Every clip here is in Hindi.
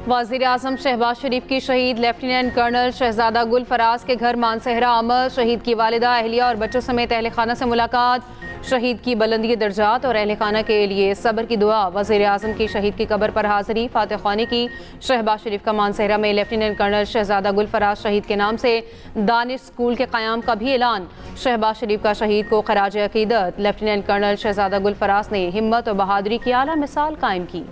वज़ीर आज़म शहबाज शरीफ की शहीद लेफ्टिनेंट कर्नल शहजादा गुल फराज के घर मानसहरा अमल, शहीद की वालिदा, अहलिया और बच्चों समेत अहल खाना से मुलाकात, शहीद की बुलंदी दर्जात और अहल खाना के लिए सब्र की दुआ। वज़ीर आज़म की शहीद की कब्र पर हाज़री, फातिह ख़्वानी की। शहबाज शरीफ का मानसहरा में लेफ्टिनेंट कर्नल शहजादा गुल फराज शहीद के नाम से दानिश स्कूल के क़याम का भी ऐलान। शहबाज शरीफ का शहीद को खराज अक़ीदत। लेफ्टिनेंट कर्नल शहजादा गुल फराज ने हिम्मत और बहादुरी की आला मिसाल कायम की।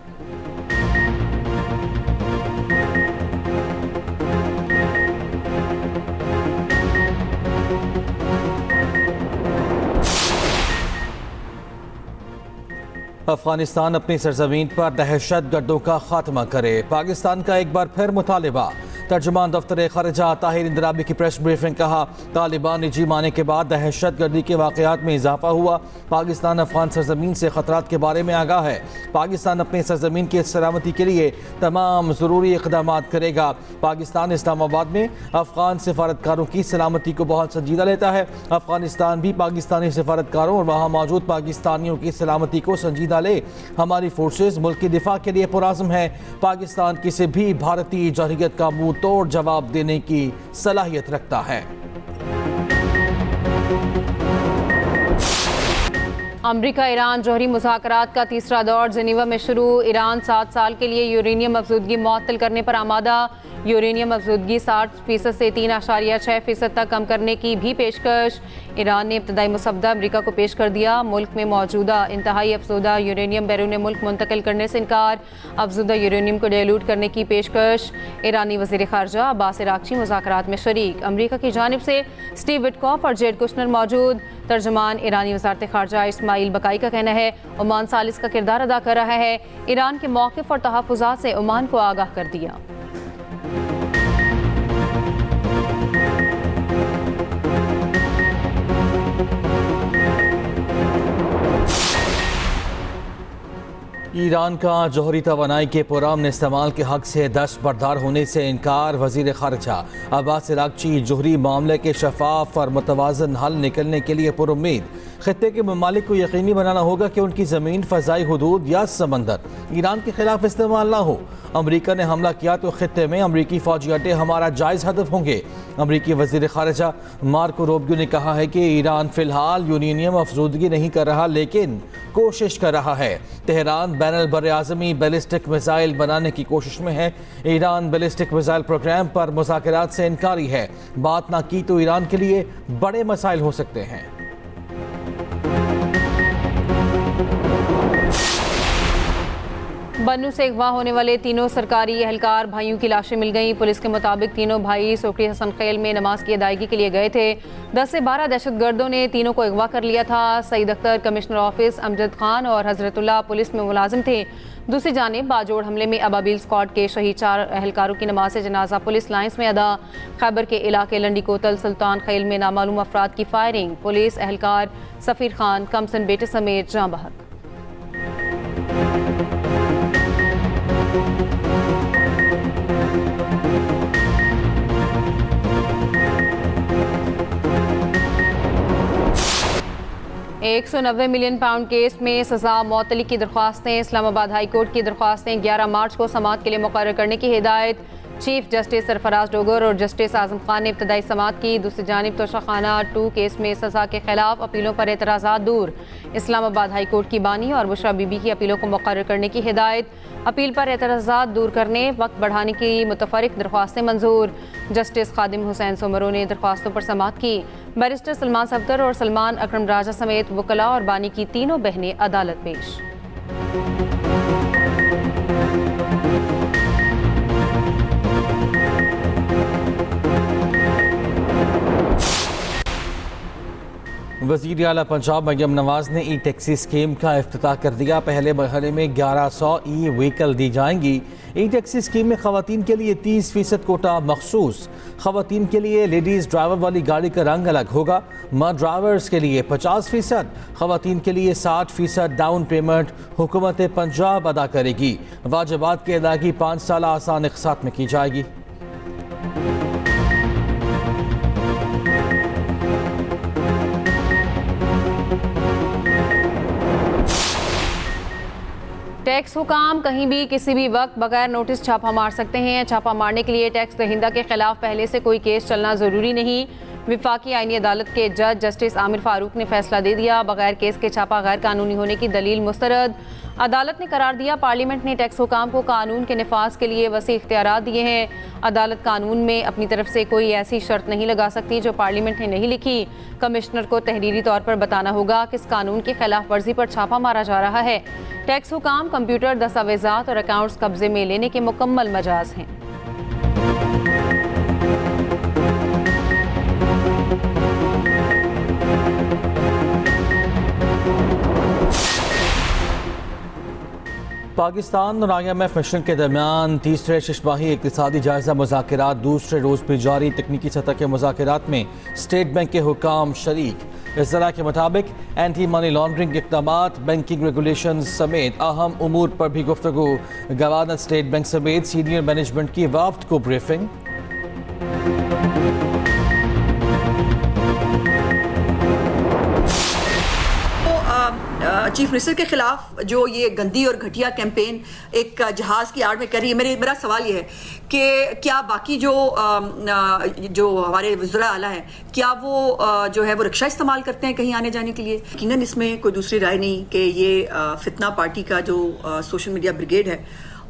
अफगानिस्तान अपनी सरजमीन पर दहशत गर्दों का खात्मा करे, पाकिस्तान का एक बार फिर मुतालिबा। तर्जुमान दफ्तर ख़ारिजा ताहिर इंदराबी की प्रेस ब्रीफिंग, कहा तालिबान ने जी माने के बाद दहशत गर्दी के वाक़यात में इजाफा हुआ। पाकिस्तान अफगान सरजमीन से ख़तरात के बारे में आगाह है। पाकिस्तान अपनी सरजमीन की सलामती के लिए तमाम ज़रूरी इक़दाम करेगा। पाकिस्तान इस्लामाबाद में अफगान सिफारतकारों की सलामती को बहुत संजीदा लेता है। अफगानिस्तान भी पाकिस्तानी सिफारतकारों और वहाँ मौजूद पाकिस्तानियों की सलामती को संजीदा ले। हमारी फोर्सेज मुल्क की दिफा के लिए पुराज़म है। पाकिस्तान किसी भी भारतीय जरहियत का मुंह तोड़ जवाब देने की सलाहियत रखता है। अमरीका ईरान जौहरी मुज़ाकरात का तीसरा दौर जेनीवा में शुरू। ईरान 7 साल के लिए यूरेनियम अफज़ूदगी मुअत्तल करने पर आमादा। यूरेनियम अफज़ूदगी 60% से 3.6% तक कम करने की भी पेशकश। ईरान ने इब्तदाई मुसव्वदा अमरीका को पेश कर दिया। मुल्क में मौजूदा इंतहाई अफज़ूदा यूरेनियम बैरून मुल्क मुंतकिल करने से इनकार। अफज़ूदा यूरेनियम को डायलूट करने की पेशकश। ईरानी वज़ीर ख़ारजा अब्बास अराग़ची मुज़ाकरात में शरीक। अमरीका की जानिब से स्टीव विटकॉफ और जेड कुशनर मौजूद। तर्जुमान ईरानी वज़ारत ख़ारजा इस्माइल बकाई का कहना है ओमान सालिस का किरदार अदा कर रहा है। ईरान के मौक़िफ़ और तहफ़्फ़ुज़ात से ओमान को आगाह कर दिया। ईरान का जौहरी तवानाई के पुरअमन इस्तेमाल के हक से दस्तबरदार होने से इनकार। वज़ीर ख़ारिजा अब्बास अराग़ची जौहरी मामले के शफाफ और मुतवाज़न हल निकलने के लिए पुरुम्मीद। खित्ते के ममालिक को यकीनी बनाना होगा कि उनकी ज़मीन, फ़ज़ाई हुदूद या समंदर ईरान के खिलाफ इस्तेमाल ना हो। अमरीका ने हमला किया तो खित्ते में अमरीकी फ़ौजी अड्डे हमारा जायज़ हदफ होंगे। अमरीकी वज़ीर ख़ारिजा मार्को रूबियो ने कहा है कि ईरान फ़िलहाल यूरेनियम अफज़ूदगी नहीं कर रहा, लेकिन कोशिश कर रहा है। तेहरान बैनुल बर्र-ए-आज़मी बैलिस्टिक मिसाइल बनाने की कोशिश में है। ईरान बैलिस्टिक मिसाइल प्रोग्राम पर मुज़ाकरात से इनकारी है। बात ना की तो ईरान के लिए बड़े मसाइल हो सकते हैं। बन्नू से अगवा होने वाले तीनों सरकारी एहलकार भाइयों की लाशें मिल गईं। पुलिस के मुताबिक तीनों भाई सोकरी हसन खेल में नमाज की अदायगी के लिए गए थे। 10 से 12 दहशतगर्दों ने तीनों को अगवा कर लिया था। सईद अख्तर कमिश्नर ऑफिस, अमजद खान और हजरतुल्लाह पुलिस में मुलाजिम थे। दूसरी जानिब बाजोड़ हमले में अबाबिल स्क्वाड के शहीद 4 एहलकारों की नमाज जनाजा पुलिस लाइन्स में अदा। खैबर के इलाके लंडी कोतल सुल्तान खेल में नामालूम अफराद की फायरिंग। पुलिस एहलकार सफ़ीर खान कमसन बेटे समेत जाँ बहक। £190 मिलियन केस में सज़ा मुअत्तली की दरख्वास्तें। इस्लामाबाद हाई कोर्ट की दरख्वास्तें 11 मार्च को समाअत के लिए मुक़र्रर करने की हिदायत। चीफ जस्टिस सरफराज डोगर और जस्टिस आज़म खान ने इब्तदाई समाअत की। दूसरी जानिब तोशाखाना 2 केस में सज़ा के खिलाफ अपीलों पर एतराज़ात दूर। इस्लामाबाद हाई कोर्ट की बानी और बुशरा बीबी की अपीलों को मुक़र्रर करने की हिदायत। अपील पर एतराज़ात दूर करने, वक्त बढ़ाने की मुतफ़र्रिक़ दरख्वास्तें मंजूर। जस्टिस खादिम हुसैन सोमरो ने दरख्वास्तों पर समाअत की। बैरिस्टर सलमान सफदर और सलमान अकरम राजा समेत वकला और बानी की तीनों बहनें अदालत पेश। वज़ीर आला पंजाब मरियम नवाज़ ने ई टैक्सी स्कीम का इफ्तिताह कर दिया। पहले मरहले में 1100 ई व्हीकल दी जाएंगी। ई टैक्सी स्कीम में ख़वातीन के लिए 30% कोटा मखसूस। ख़वातीन के लिए लेडीज़ ड्राइवर वाली गाड़ी का रंग अलग होगा। मर्द ड्राइवर्स के लिए 50%, ख़वातीन के लिए 60% डाउन पेमेंट हुकूमत पंजाब अदा करेगी। वाजिबात की अदायगी 5 साल आसान इक़सात में की जाएगी। टैक्स हुकाम कहीं भी किसी भी वक्त बगैर नोटिस छापा मार सकते हैं। छापा मारने के लिए टैक्स दहिंदा के खिलाफ पहले से कोई केस चलना ज़रूरी नहीं। विफाकी आईनी अदालत के जज जस्टिस आमिर फारूक ने फैसला दे दिया। बगैर केस के छापा गैर कानूनी होने की दलील मुस्तरद। अदालत ने करार दिया पार्लियामेंट ने टैक्स हुकाम को कानून के नफाज के लिए वसी इख्तियारात दिए हैं। अदालत कानून में अपनी तरफ से कोई ऐसी शर्त नहीं लगा सकती जो पार्लियामेंट ने नहीं लिखी। कमिश्नर को तहरीरी तौर पर बताना होगा किस कानून की खिलाफ वर्जी पर छापा मारा जा रहा है। टैक्स हुकाम कंप्यूटर दस्तावेजात और अकाउंट्स कब्जे में लेने के मुकम्मल मजाज हैं। पाकिस्तान और IMF मिशन के दरमियान तीसरे शशमाही इक़्तिसादी जायज़ा मुज़ाकरात दूसरे रोज़ भी जारी। तकनीकी सतह के मुज़ाकरात में स्टेट बैंक के हुकाम शरीक। इज़्तला के मुताबिक एंटी मनी लॉन्ड्रिंग के इक़दामात, बैंकिंग रेगुलेशन समेत अहम उमूर पर भी गुफ्तगू। गवर्नर स्टेट बैंक समेत सीनियर मैनेजमेंट की वाफ्द को ब्रीफिंग। चीफ मिनिस्टर के खिलाफ जो ये गंदी और घटिया कैंपेन एक जहाज़ की आड़ में कर रही है, मेरा सवाल ये है कि क्या बाकी जो हमारे वज़रा आला हैं, क्या वो जो है वो रिक्शा इस्तेमाल करते हैं कहीं आने जाने के लिए? यकीनन इसमें कोई दूसरी राय नहीं कि ये फितना पार्टी का जो सोशल मीडिया ब्रिगेड है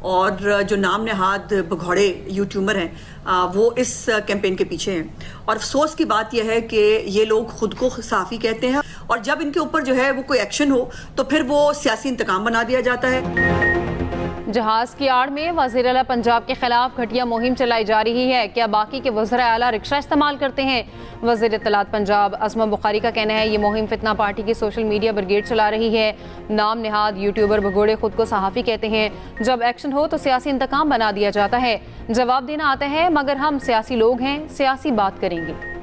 और जो नाम नहाद भगौड़े यूट्यूबर हैं वो इस कैंपेन के पीछे हैं। और अफसोस की बात यह है कि ये लोग खुद को सहाफ़ी कहते हैं और जब इनके ऊपर जो है वो कोई एक्शन हो तो फिर वो सियासी इंतकाम बना दिया जाता है। जहाज की आड़ में वज़ीर आला पंजाब के खिलाफ घटिया मुहिम चलाई जा रही है। क्या बाकी के वज़रा आला रिक्शा इस्तेमाल करते हैं? वज़ीर इत्तलात पंजाब असमा बुखारी का कहना है ये मुहिम फितना पार्टी की सोशल मीडिया ब्रिगेड चला रही है। नाम नहाद यूट्यूबर भगोड़े खुद को सहाफ़ी कहते हैं। जब एक्शन हो तो सियासी इंतकाम बना दिया जाता है। जवाब देना आता है मगर हम सियासी लोग हैं, सियासी बात करेंगे।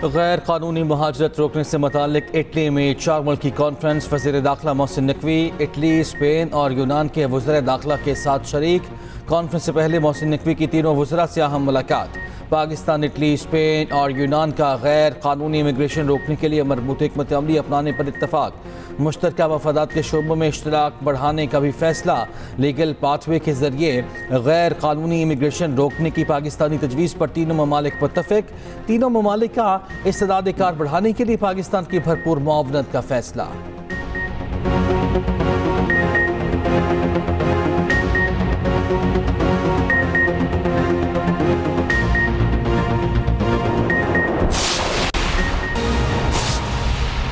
गैर कानूनी महाजरत रोकने से मुतालिक इटली में 4 मुल्की कॉन्फ्रेंस। वज़ीर दाखिला मोहसिन नकवी इटली, स्पेन और यूनान के वज़ीर दाखिला के साथ शरीक। कॉन्फ्रेंस से पहले मोहसिन नकवी की तीनों वज़रा से अहम मुलाकात। पाकिस्तान, इटली, स्पेन और यूनान का गैर कानूनी इमिग्रेशन रोकने के लिए मरबूत हिकमत अमली अपनाने पर इत्तफाक। मुश्तरका मफादात के शोबों में इश्तराक बढ़ाने का भी फैसला। लीगल पाथवे के जरिए गैर कानूनी इमिग्रेशन रोकने की पाकिस्तानी तजवीज़ पर तीनों ममालिक मुत्तफ़िक। तीनों ममालिक का इस्तेदाद कार बढ़ाने के लिए पाकिस्तान की भरपूर मुआवनत का फैसला।